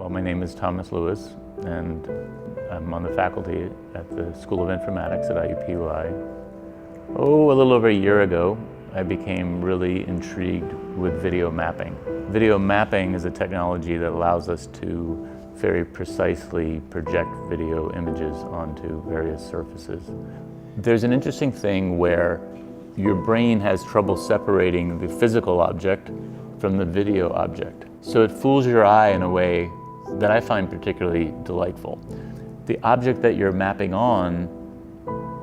Well, my name is Thomas Lewis, and I'm on the faculty at the School of Informatics at IUPUI. Oh, a little over a year ago, I became really intrigued with video mapping. Video mapping is a technology that allows us to very precisely project video images onto various surfaces. There's an interesting thing where your brain has trouble separating the physical object from the video object. So it fools your eye in a way that I find particularly delightful. The object that you're mapping on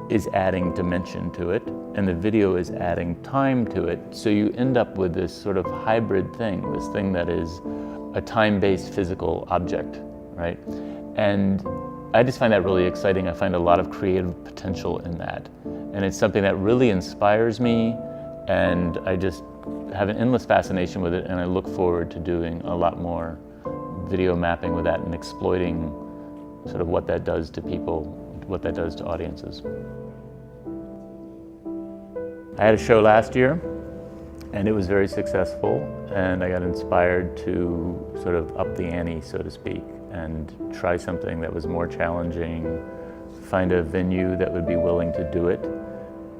is adding dimension to it, and the video is adding time to it. So you end up with this sort of hybrid thing, this thing that is a time-based physical object, right? And I just find that really exciting. I find a lot of creative potential in that. And it's something that really inspires me, and I just have an endless fascination with it, and I look forward to doing a lot more video mapping with that and exploiting sort of what that does to people, what that does to audiences. I had a show last year, and it was very successful, and I got inspired to sort of up the ante, so to speak, and try something that was more challenging, find a venue that would be willing to do it,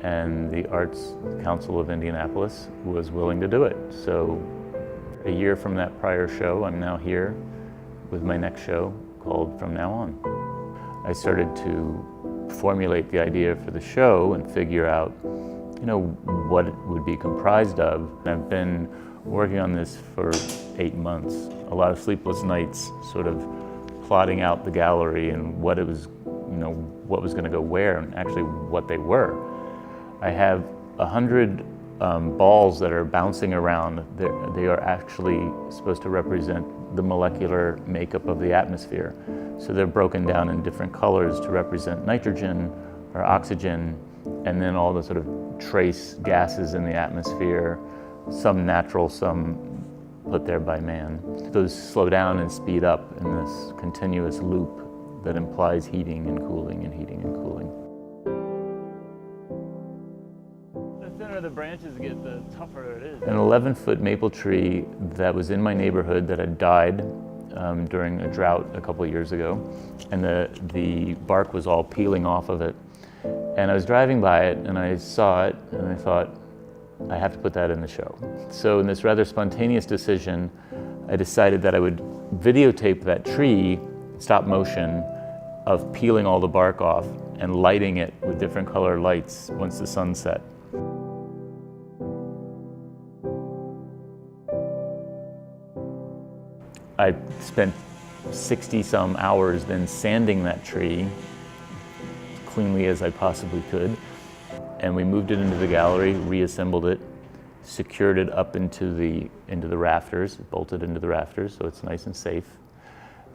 and the Arts Council of Indianapolis was willing to do it. So a year from that prior show, I'm now here with my next show called From Now On. I started to formulate the idea for the show and figure out, what it would be comprised of. I've been working on this for 8 months, a lot of sleepless nights, sort of plotting out the gallery and what it was, what was going to go where, and actually what they were. I have 100 balls that are bouncing around. They are actually supposed to represent the molecular makeup of the atmosphere. So they're broken down in different colors to represent nitrogen or oxygen, and then all the sort of trace gases in the atmosphere, some natural, some put there by man. Those slow down and speed up in this continuous loop that implies heating and cooling and heating and cooling. The thinner the branches get, the tougher it is. An 11-foot maple tree that was in my neighborhood that had died during a drought a couple of years ago, and the bark was all peeling off of it. And I was driving by it, and I saw it, and I thought, I have to put that in the show. So in this rather spontaneous decision, I decided that I would videotape that tree, stop motion, of peeling all the bark off and lighting it with different color lights once the sun set. I spent 60-some hours then sanding that tree cleanly as I possibly could, and we moved it into the gallery, reassembled it, secured it up into the rafters, bolted into the rafters so it's nice and safe,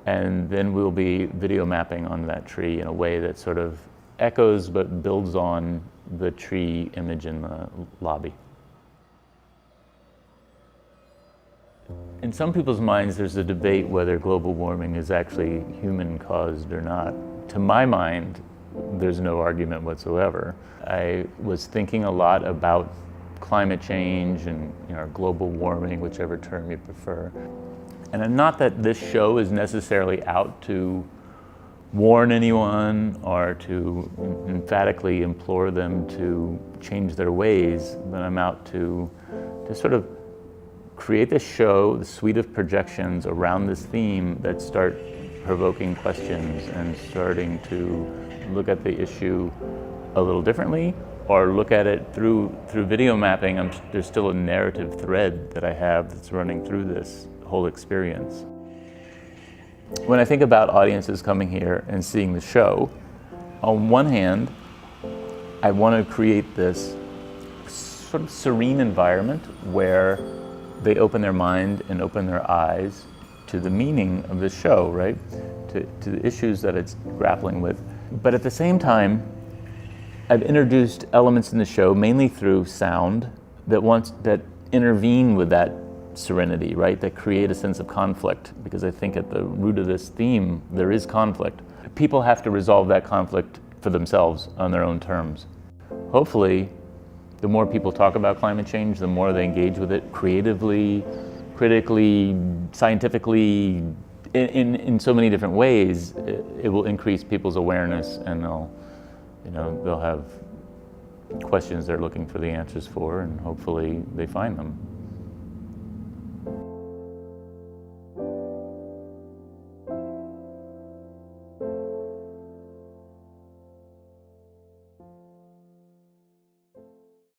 and then we'll be video mapping on that tree in a way that sort of echoes but builds on the tree image in the lobby. In some people's minds, there's a debate whether global warming is actually human-caused or not. To my mind, there's no argument whatsoever. I was thinking a lot about climate change and global warming, whichever term you prefer. And not that this show is necessarily out to warn anyone or to emphatically implore them to change their ways, but I'm out to sort of create this show, the suite of projections around this theme that start provoking questions and starting to look at the issue a little differently, or look at it through video mapping. There's still a narrative thread that I have that's running through this whole experience. When I think about audiences coming here and seeing the show, on one hand, I want to create this sort of serene environment where they open their mind and open their eyes to the meaning of the show, right? To the issues that it's grappling with. But at the same time, I've introduced elements in the show, mainly through sound, that intervene with that serenity, right? That create a sense of conflict, because I think at the root of this theme, there is conflict. People have to resolve that conflict for themselves on their own terms. Hopefully, the more people talk about climate change, the more they engage with it creatively, critically, scientifically, in so many different ways, it will increase people's awareness, and they'll have questions they're looking for the answers for, and hopefully they find them.